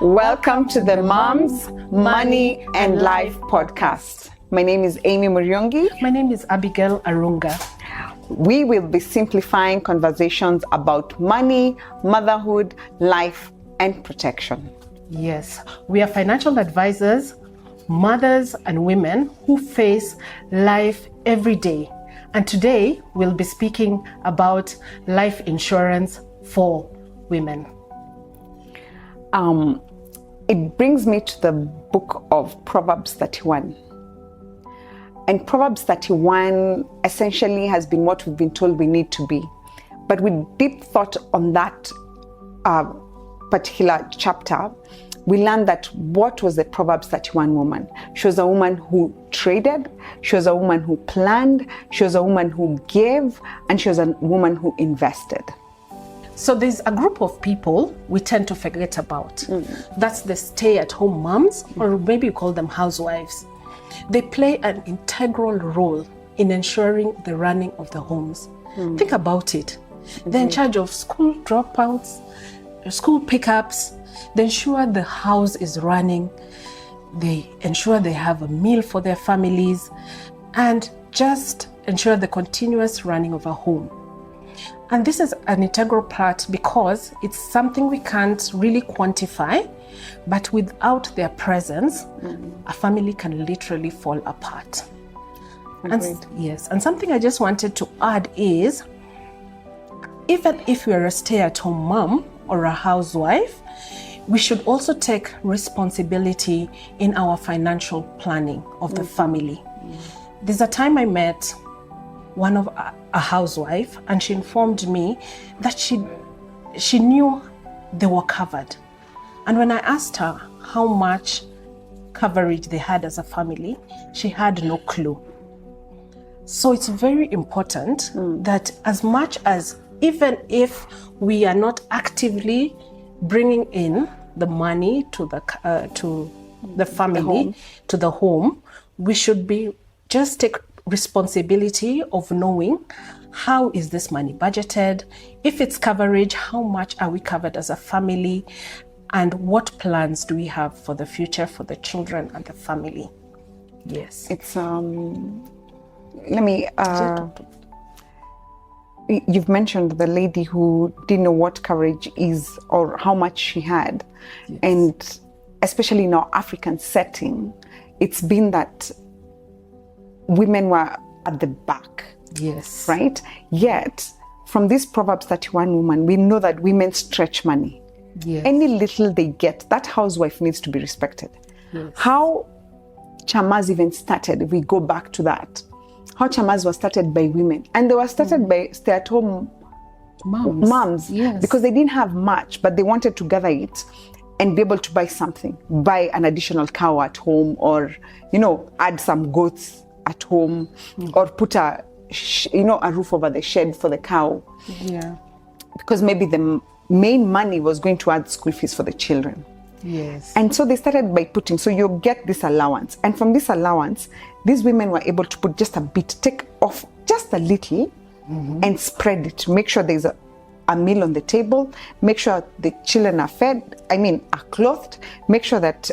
Welcome to the Moms, Money and Life podcast. My name is Amy Muriungi. My name is Abigael Arunga. We will be simplifying conversations about money, motherhood, life, and protection. Yes, we are financial advisors, mothers and women who face life every day. And today we'll be speaking about life insurance for women. It brings me to the book of Proverbs 31. And Proverbs 31 essentially has been what we've been told we need to be. But with deep thought on that particular chapter, we learned that what was the Proverbs 31 woman? She was a woman who traded, she was a woman who planned, she was a woman who gave, and she was a woman who invested. So there's a group of people we tend to forget about. That's the stay-at-home moms, or maybe you call them housewives. They play an integral role in ensuring the running of the homes. Think about it. They're in charge of school dropouts, school pickups. They ensure the house is running. They ensure they have a meal for their families and just ensure the continuous running of a home. And this is an integral part because it's something we can't really quantify, but without their presence, a family can literally fall apart. And something I just wanted to add is, even if you're a stay-at-home mom or a housewife, we should also take responsibility in our financial planning of the family. There's a time I met one of a housewife, and she informed me that she knew they were covered. And when I asked her how much coverage they had as a family, she had no clue. So it's very important that as much as, even if we are not actively bringing in the money to the family, to the home, we should be just take responsibility of knowing how is this money budgeted, if it's coverage, how much are we covered as a family, and what plans do we have for the future for the children and the family. Yes, it's you've mentioned the lady who didn't know what coverage is or how much she had. Yes. And especially in our African setting, it's been that women were at the back. Yes. Right? Yet, from this Proverbs 31 woman, we know that women stretch money. Yes. Any little they get, that housewife needs to be respected. Yes. How chamas even started, if we go back to that, how chamas were started by women. And they were started by stay-at-home moms. Yes. Because they didn't have much, but they wanted to gather it and be able to buy something. Buy an additional cow at home, or, add some goats at home, or put a roof over the shed for the cow. Yeah. Because maybe the main money was going to add school fees for the children. Yes. And so they started by putting, so you get this allowance. And from this allowance, these women were able to put just a bit, take off just a little and spread it. Make sure there's a meal on the table, make sure the children are fed, are clothed, make sure that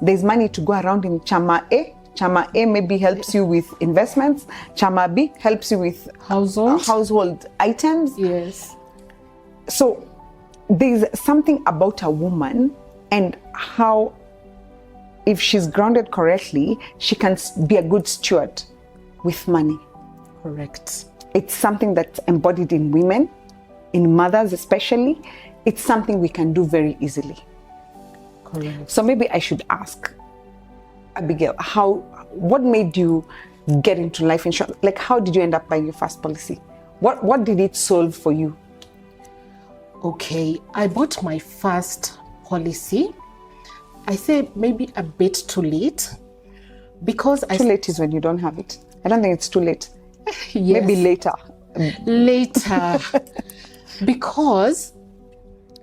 there's money to go around in Chama A. Chama A maybe helps you with investments. Chama B helps you with household items. Yes. So there's something about a woman and how, if she's grounded correctly, she can be a good steward with money. Correct. It's something that's embodied in women, in mothers especially. It's something we can do very easily. Correct. So maybe I should ask Abigail, what made you get into life insurance? Like, how did you end up buying your first policy? What did it solve for you? Okay, I bought my first policy. I say maybe a bit too late, because too late is when you don't have it. I don't think it's too late. Yes. Maybe later. Because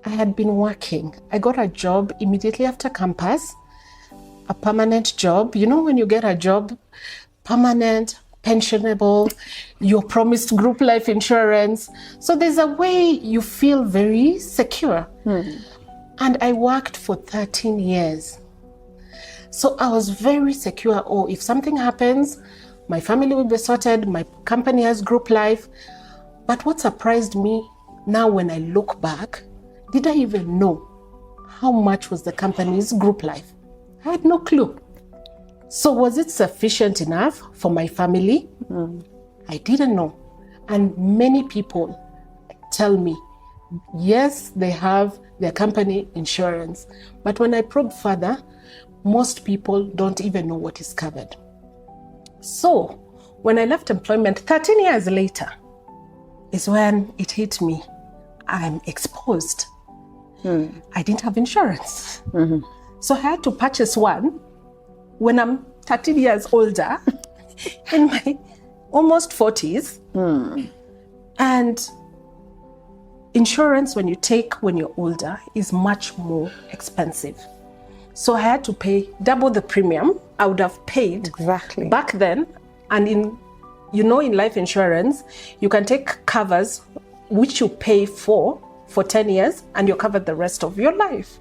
I had been working. I got a job immediately after campus, a permanent job. When you get a job, permanent, pensionable, you're promised group life insurance. So there's a way you feel very secure. And I worked for 13 years. So I was very secure. Oh, if something happens, my family will be sorted, my company has group life. But what surprised me now when I look back, did I even know how much was the company's group life? I had no clue. So was it sufficient enough for my family? I didn't know. And many people tell me, yes, they have their company insurance. But when I probe further, most people don't even know what is covered. So when I left employment 13 years later is when it hit me. I'm exposed. I didn't have insurance. So I had to purchase one when I'm 13 years older, in my almost 40s. And insurance, when you take when you're older, is much more expensive. So I had to pay double the premium I would have paid Exactly. back then. And in life insurance, you can take covers which you pay for 10 years and you're covered the rest of your life.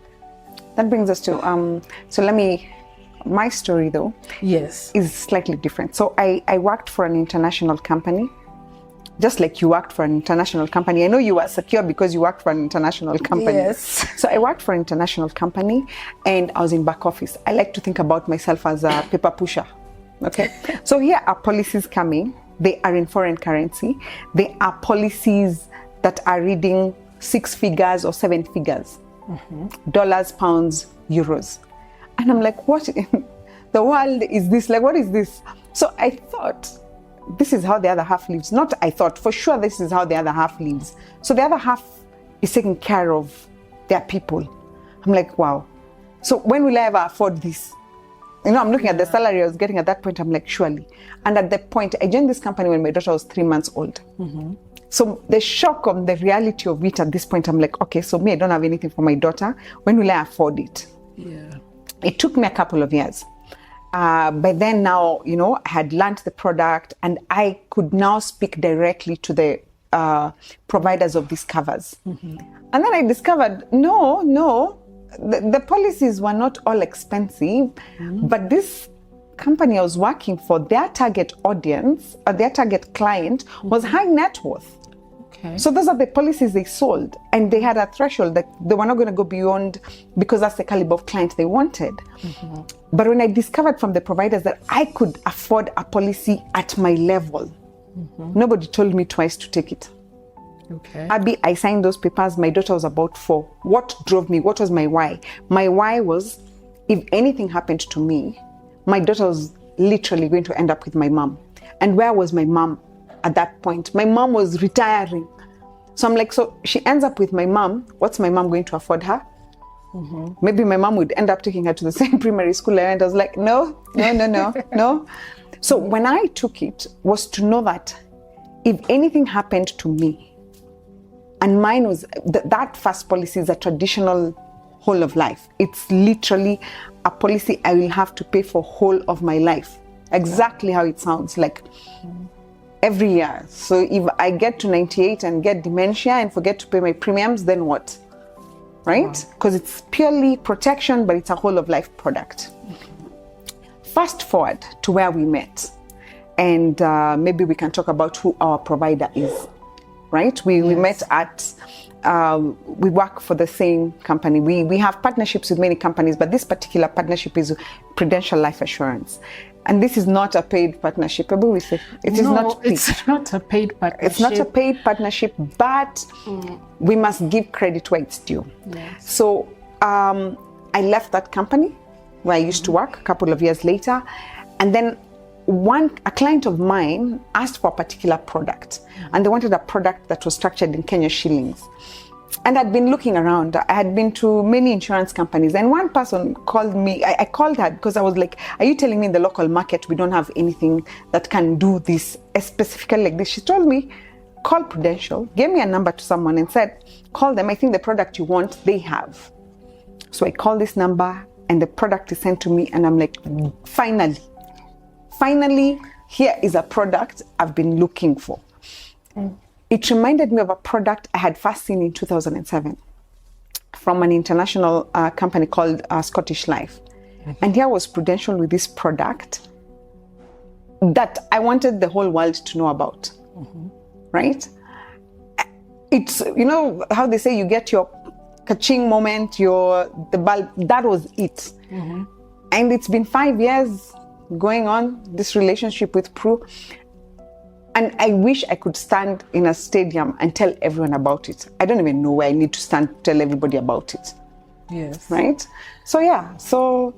That brings us to, my story though, Yes. is slightly different. So I worked for an international company, just like you worked for an international company. I know you are secure because you worked for an international company. Yes. So I worked for an international company and I was in back office. I like to think about myself as a paper pusher. Okay. So here are policies coming. They are in foreign currency. They are policies that are reading 6 figures or 7 figures. Dollars, pounds, euros. And I'm like, what in the world is this? Like, what is this? So I thought, this is how the other half lives. Not I thought, for sure this is how the other half lives. So the other half is taking care of their people. I'm like, wow. So when will I ever afford this? I'm looking at the salary I was getting at that point. I'm like, surely. And at that point, I joined this company when my daughter was 3 months old. So the shock of the reality of it at this point, I'm like, okay, so me, I don't have anything for my daughter. When will I afford it? Yeah. It took me a couple of years. By then now, I had learned the product and I could now speak directly to the providers of these covers. And then I discovered, no, the policies were not all expensive, but this company I was working for, their target audience, or their target client was high net worth. Okay. So those are the policies they sold, and they had a threshold that they were not going to go beyond because that's the caliber of client they wanted. But when I discovered from the providers that I could afford a policy at my level, nobody told me twice to take it. Okay. Abby, I signed those papers. My daughter was about 4. What drove me? What was my why? My why was, if anything happened to me, my daughter was literally going to end up with my mom. And where was my mom at that point? My mom was retiring. So I'm like, so she ends up with my mom. What's my mom going to afford her? Maybe my mom would end up taking her to the same primary school I went. I was like, no. So when I took it was to know that if anything happened to me, and mine was, that first policy is a traditional whole of life. It's literally a policy I will have to pay for whole of my life. Exactly how it sounds, like every year. So if I get to 98 and get dementia and forget to pay my premiums, then what? Right? Because it's purely protection, but it's a whole of life product. Fast forward to where we met. And maybe we can talk about who our provider is. Right? We met at, we work for the same company. We have partnerships with many companies, but this particular partnership is Prudential Life Assurance. And this is not a paid partnership. It is not paid. It's not a paid partnership. It's not a paid partnership, but we must give credit where it's due. Yes. So I left that company where I used to work a couple of years later. And then a client of mine asked for a particular product, and they wanted a product that was structured in Kenya shillings. And I'd been looking around. I had been to many insurance companies, and one person called me. I called her because I was like, are you telling me in the local market we don't have anything that can do this specifically like this? She told me, call Prudential, gave me a number to someone and said, call them. I think the product you want, they have. So I call this number and the product is sent to me, and I'm like, Finally, here is a product I've been looking for. It reminded me of a product I had first seen in 2007. from an international company called Scottish Life. And here was Prudential with this product that I wanted the whole world to know about, right? It's, you know how they say you get your kaching moment, the bulb, that was it. And it's been 5 years going on, this relationship with Pru. And I wish I could stand in a stadium and tell everyone about it. I don't even know where I need to stand to tell everybody about it. Yes. Right? So yeah, so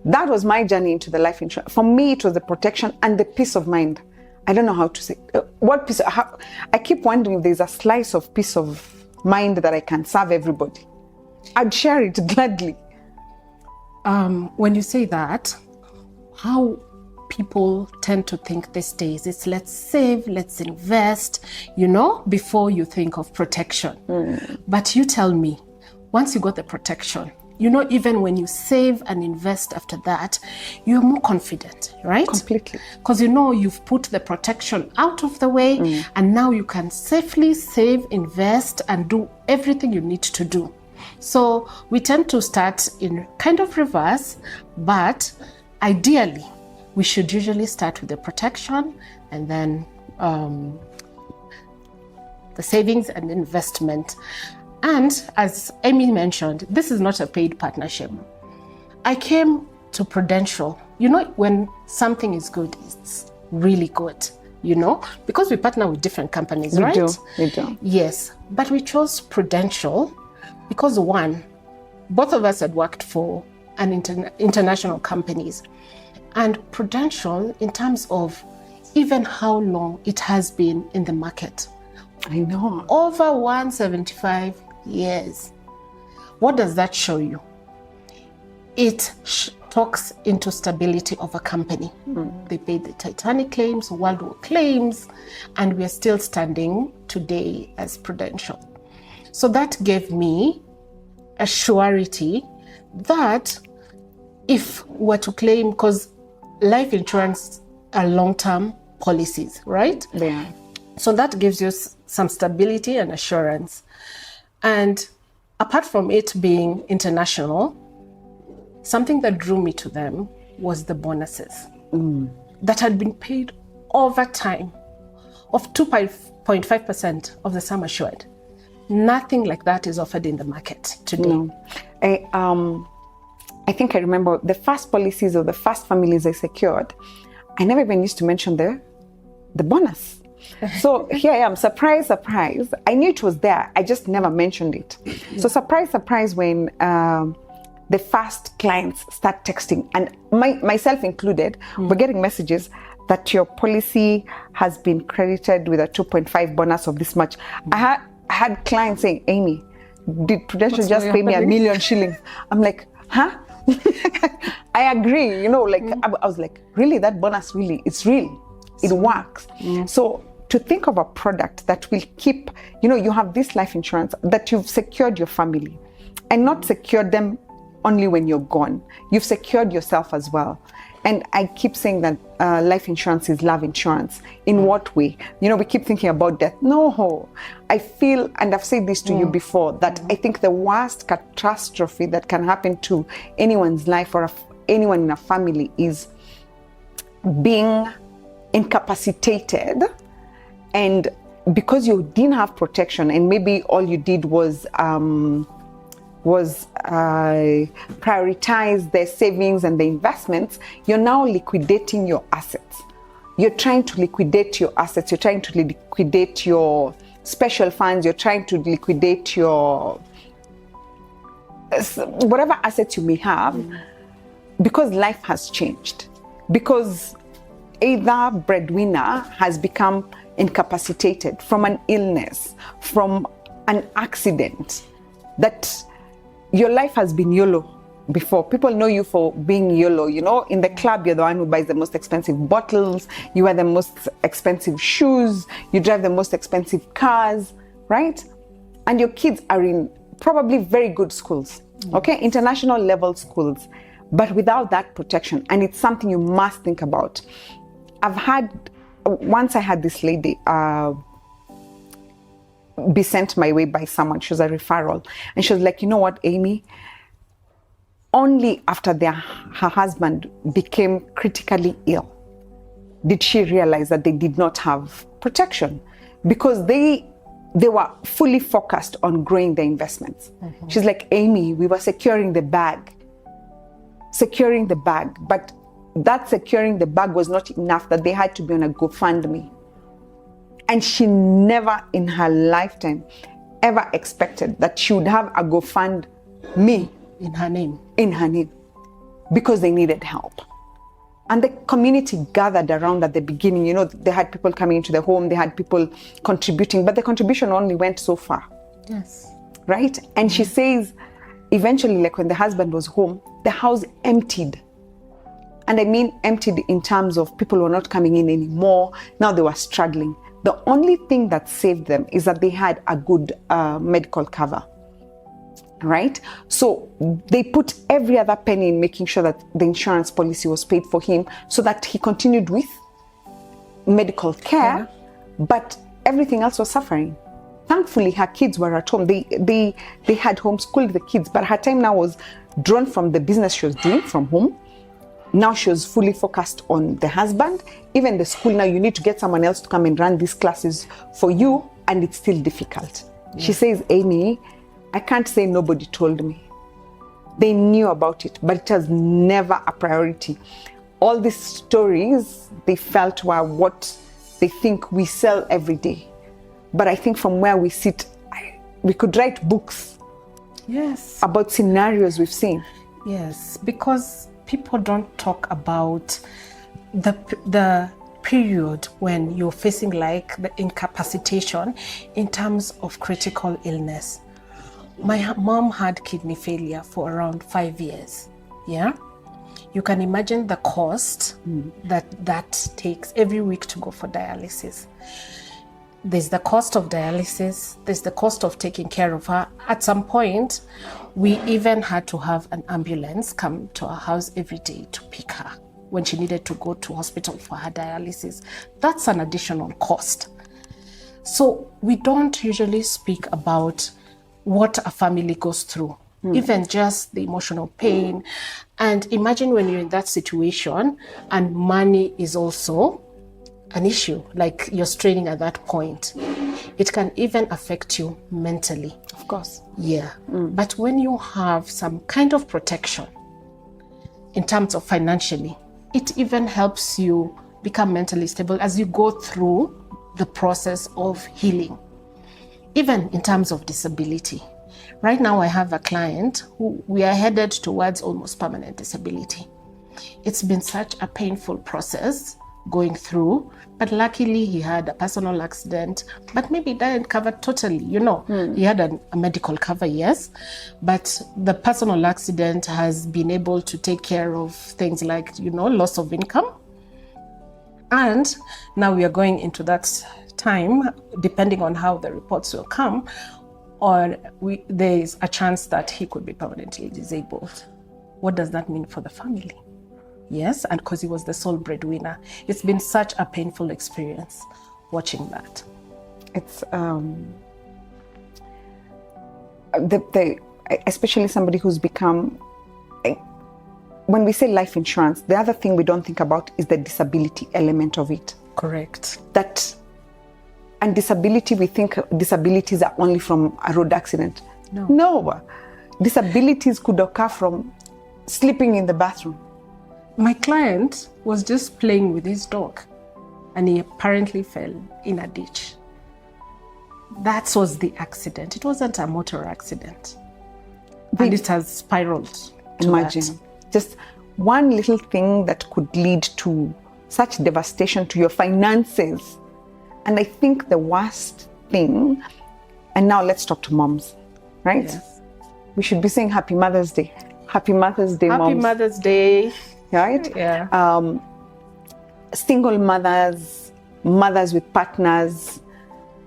that was my journey into the life insurance. For me, it was the protection and the peace of mind. I don't know how to say, what peace, I keep wondering if there's a slice of peace of mind that I can serve everybody. I'd share it gladly. When you say that, how people tend to think these days, it's let's save, let's invest, before you think of protection. But you tell me, once you got the protection, even when you save and invest after that, you're more confident, right? Completely. Because you've put the protection out of the way, and now you can safely save, invest, and do everything you need to do. So we tend to start in kind of reverse, but ideally, we should usually start with the protection and then the savings and investment. And as Amy mentioned, this is not a paid partnership. I came to Prudential, when something is good, it's really good, because we partner with different companies, right? We do. Yes, but we chose Prudential because one, both of us had worked for an international companies. And Prudential, in terms of even how long it has been in the market. I know. Over 175 years. What does that show you? It talks into stability of a company. They paid the Titanic claims, World War claims, and we are still standing today as Prudential. So that gave me a surety that if we're to claim, because life insurance are long-term policies, right? Yeah. So that gives you some stability and assurance. And apart from it being international, something that drew me to them was the bonuses that had been paid over time of 2.5% of the sum assured. Nothing like that is offered in the market today. No. I think I remember the first policies of the first families I secured, I never even used to mention the bonus. So here I am, surprise, surprise. I knew it was there, I just never mentioned it. So surprise, surprise, when the first clients start texting, and myself included, we're getting messages that your policy has been credited with a 2.5 bonus of this much. I had clients saying, Amy, did Prudential just pay me $1 million shillings? I'm like, huh? I agree, I was like, really, that bonus really, it's real. It works. So to think of a product that will keep, you have this life insurance that you've secured your family, and not secured them only when you're gone. You've secured yourself as well. And I keep saying that life insurance is love insurance. In what way? We keep thinking about death. No, I feel, and I've said this to you before, that I think the worst catastrophe that can happen to anyone's life or anyone in a family is being incapacitated, and because you didn't have protection, and maybe all you did was prioritize their savings and the investments, you're now liquidating your assets. You're trying to liquidate your assets. You're trying to liquidate your special funds. You're trying to liquidate your whatever assets you may have, because life has changed. Because either breadwinner has become incapacitated from an illness, from an accident, that your life has been YOLO before. People know you for being YOLO, in the club, you're the one who buys the most expensive bottles, you wear the most expensive shoes, you drive the most expensive cars, right? And your kids are in probably very good schools, okay? International level schools, but without that protection. And it's something you must think about. Once I had this lady, be sent my way by someone. She was a referral. And she was like, you know what, Amy? Only after her husband became critically ill did she realize that they did not have protection, because they were fully focused on growing their investments. Mm-hmm. She's like, Amy, we were securing the bag, but that securing the bag was not enough, that they had to be on a GoFundMe. And she never in her lifetime ever expected that she would have a GoFundMe in her name, because they needed help. And the community gathered around at the beginning. You know, they had people coming into the home, they had people contributing, but the contribution only went so far. Yes. Right? And she says, eventually, like when the husband was home, the house emptied. And I mean emptied in terms of people were not coming in anymore. Now they were struggling. The only thing that saved them is that they had a good medical cover. Right? So they put every other penny in making sure that the insurance policy was paid for him, so that he continued with medical care, but everything else was suffering. Thankfully, her kids were at home. They had homeschooled the kids, but her time now was drawn from the business she was doing from home. Now she was fully focused on the husband. Even the school, now you need to get someone else to come and run these classes for you, and it's still difficult. Yeah. She says, Amy, I can't say nobody told me. They knew about it, but it was never a priority. All these stories they felt were what they think we sell every day. But I think from where we sit, we could write books. Yes. About scenarios we've seen. Yes, because people don't talk about the period when you're facing like the incapacitation in terms of critical illness. My mom had kidney failure for around 5 years. Yeah. You can imagine the cost that takes every week to go for dialysis. There's the cost of dialysis. There's the cost of taking care of her. At some point, we even had to have an ambulance come to our house every day to pick her when she needed to go to hospital for her dialysis. That's an additional cost. So we don't usually speak about what a family goes through, even just the emotional pain. And imagine when you're in that situation and money is also an issue, like you're straining at that point. It can even affect you mentally. Of course. Yeah. But when you have some kind of protection in terms of financially, it even helps you become mentally stable as you go through the process of healing. Even in terms of disability. Right now I have a client who we are headed towards almost permanent disability. It's been such a painful process going through, but luckily he had a personal accident, but maybe it didn't cover totally, you know. He had a medical cover, yes, but the personal accident has been able to take care of things like, you know, loss of income. And now we are going into that time, depending on how the reports will come, or there's a chance that he could be permanently disabled. What does that mean for the family? Yes, and because he was the sole breadwinner. It's been such a painful experience watching that. It's especially somebody who's become, when we say life insurance, the other thing we don't think about is the disability element of it. Correct. And disability, we think disabilities are only from a road accident. No. Disabilities could occur from sleeping in the bathroom. My client was just playing with his dog and he apparently fell in a ditch. That was the accident. It wasn't a motor accident. And it has spiraled. Imagine. Just one little thing that could lead to such devastation to your finances. And I think the worst thing, and now let's talk to moms, right? Yes. We should be saying Happy Mother's Day. Happy Mother's Day, moms. Happy Mother's Day. Right? Yeah. Single mothers, mothers with partners,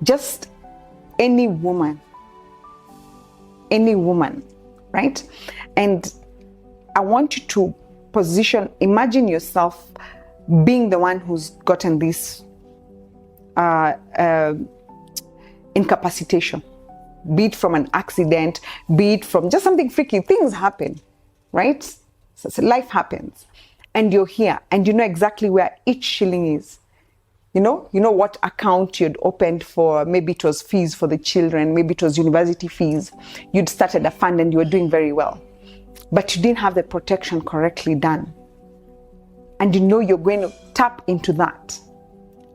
just any woman, right? And I want you to imagine yourself being the one who's gotten this incapacitation, be it from an accident, be it from just something freaky. Things happen, right? So life happens. And you're here and you know exactly where each shilling is. You know what account you'd opened for, maybe it was fees for the children, maybe it was university fees. You'd started a fund and you were doing very well, but you didn't have the protection correctly done. And you know you're going to tap into that.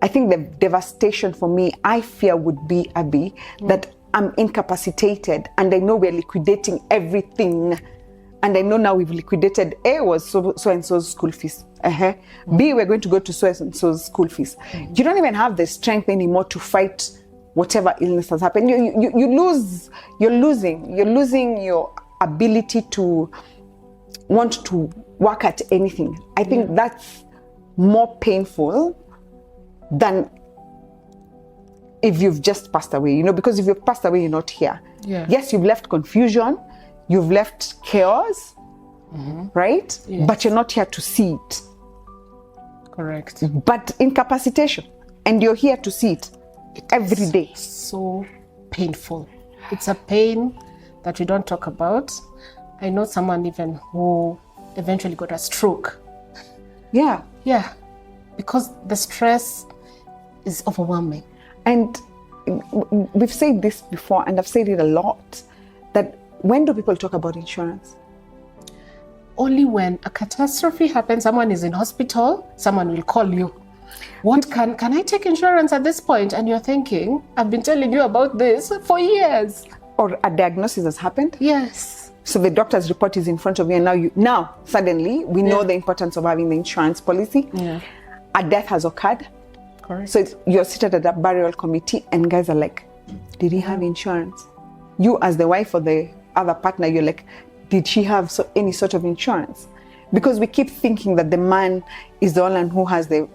I think the devastation for me, I fear would be, Abby, that I'm incapacitated and I know we're liquidating everything. And I know now we've liquidated A was so-and-so's school fees. B, we're going to go to so-and-so's school fees. You don't even have the strength anymore to fight whatever illness has happened. You're losing your ability to want to work at anything. I think that's more painful than if you've just passed away, because if you've passed away, you're not here. Yeah. Yes, you've left confusion, you've left chaos, right? Yes. But you're not here to see it. Correct. But incapacitation, and you're here to see it every day. So painful. It's a pain that we don't talk about. I know someone even who eventually got a stroke. Yeah. Yeah, because the stress is overwhelming. And we've said this before, and I've said it a lot, that when do people talk about insurance? Only when a catastrophe happens, someone is in hospital, someone will call you. What can I take insurance at this point? And you're thinking, I've been telling you about this for years. Or a diagnosis has happened. Yes. So the doctor's report is in front of you, and now suddenly we know the importance of having the insurance policy. Yeah. A death has occurred. Correct. So you're seated at a burial committee and guys are like, did he have insurance? You as the wife or the other partner, you're like, did she have any sort of insurance? Because we keep thinking that the man is the one who has the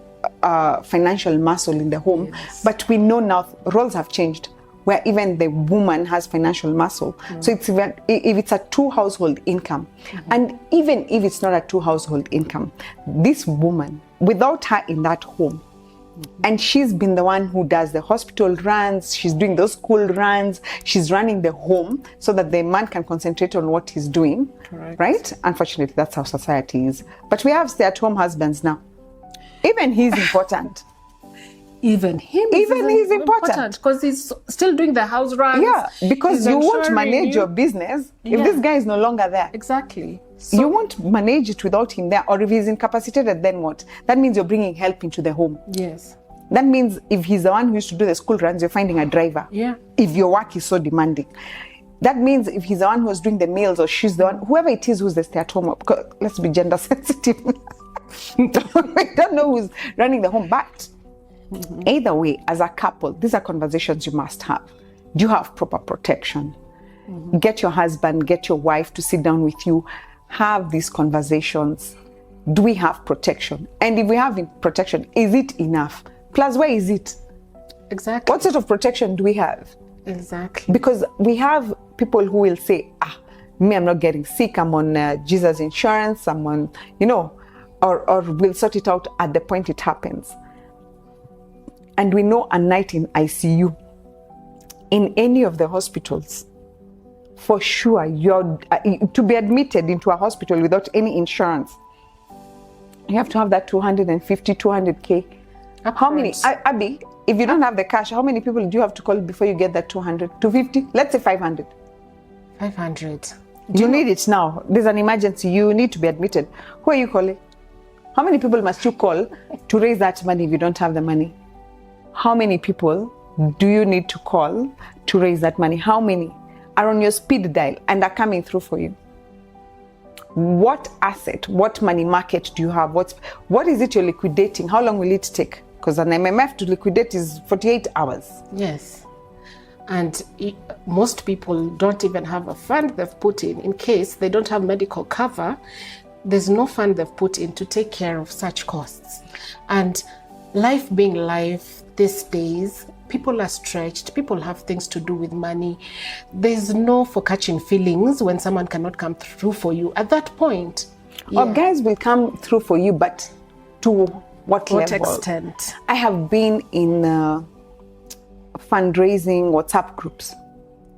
financial muscle in the home. Yes. But we know now roles have changed, where even the woman has financial muscle. So if it's a 2 household income, and even if it's not a 2 household income, this woman, without her in that home, and she's been the one who does the hospital runs, she's doing those school runs, she's running the home so that the man can concentrate on what he's doing. Correct. Right? Unfortunately, that's how society is. But we have stay-at-home husbands now. Even he's important. Even he's important because he's still doing the house runs. Yeah, because you won't manage your business if this guy is no longer there. Exactly. So, You won't manage it without him there. Or if he's incapacitated, then what? That means you're bringing help into the home. yes. That means if he's the one who used to do the school runs, you're finding a driver. Yeah. If your work is so demanding. That means if he's the one who's doing the meals, or she's the one, whoever it is who's the stay-at-home, let's be gender sensitive. We don't know who's running the home, but either way, as a couple, these are conversations you must have. Do you have proper protection? Get your husband, get your wife to sit down with you, have these conversations. Do we have protection? And if we have protection, is it enough? Plus, where is it? Exactly. What sort of protection do we have? Exactly. Because we have people who will say, me, I'm not getting sick, I'm on Jesus insurance, I'm on, or we'll sort it out at the point it happens. And we know a night in ICU, in any of the hospitals, for sure, you're to be admitted into a hospital without any insurance, you have to have that 250, 200K. How many, Abby, if you don't have the cash, how many people do you have to call before you get that 200, 250? Let's say 500. 500. You need it now. There's an emergency. You need to be admitted. Who are you calling? How many people must you call to raise that money if you don't have the money? How many people do you need to call to raise that money? How many are on your speed dial and are coming through for you? What asset, what money market do you have? What is it you're liquidating? How long will it take? Because an MMF to liquidate is 48 hours. Yes. And most people don't even have a fund they've put in case they don't have medical cover. There's no fund they've put in to take care of such costs. And life being life these days, people are stretched, people have things to do with money. There's no for catching feelings when someone cannot come through for you at that point. Or guys will come through for you, but to what level? extent? I have been in fundraising WhatsApp groups,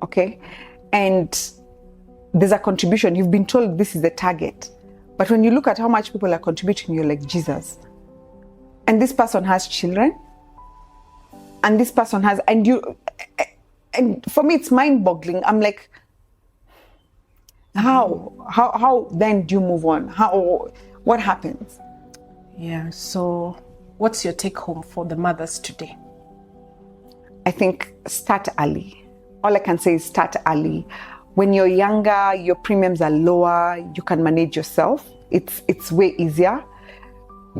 okay? And there's a contribution. You've been told this is the target. But when you look at how much people are contributing, you're like, Jesus. And this person has children. And this person has, and for me, it's mind-boggling. I'm like, how then do you move on? What happens? Yeah, so what's your take home for the mothers today? I think start early. All I can say is start early. When you're younger, your premiums are lower, you can manage yourself. It's way easier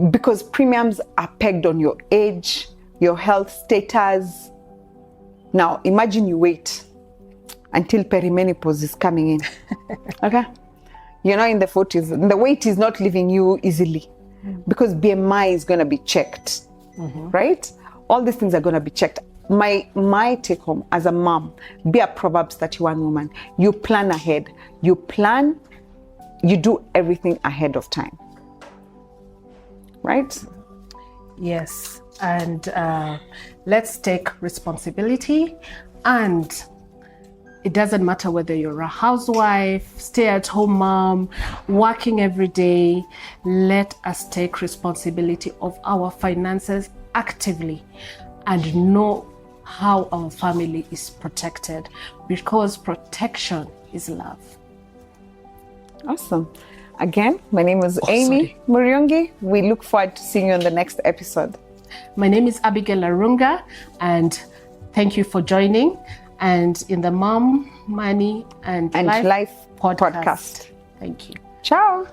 because premiums are pegged on your age, your health status. Now, imagine you wait until perimenopause is coming in. Okay? You're not in the 40s. The weight is not leaving you easily because BMI is going to be checked, right? All these things are going to be checked. My take home as a mom, be a Proverbs 31 woman. You plan ahead. You plan, you do everything ahead of time. Right? Yes. And let's take responsibility. And it doesn't matter whether you're a housewife, stay-at-home mom, working every day. Let us take responsibility of our finances actively and know how our family is protected, because protection is love. Awesome. Again, my name is Amy Muriungi. We look forward to seeing you on the next episode. My name is Abigail Arunga, and thank you for joining. And in the Mom, Money, and Life podcast. Podcast. Thank you. Ciao.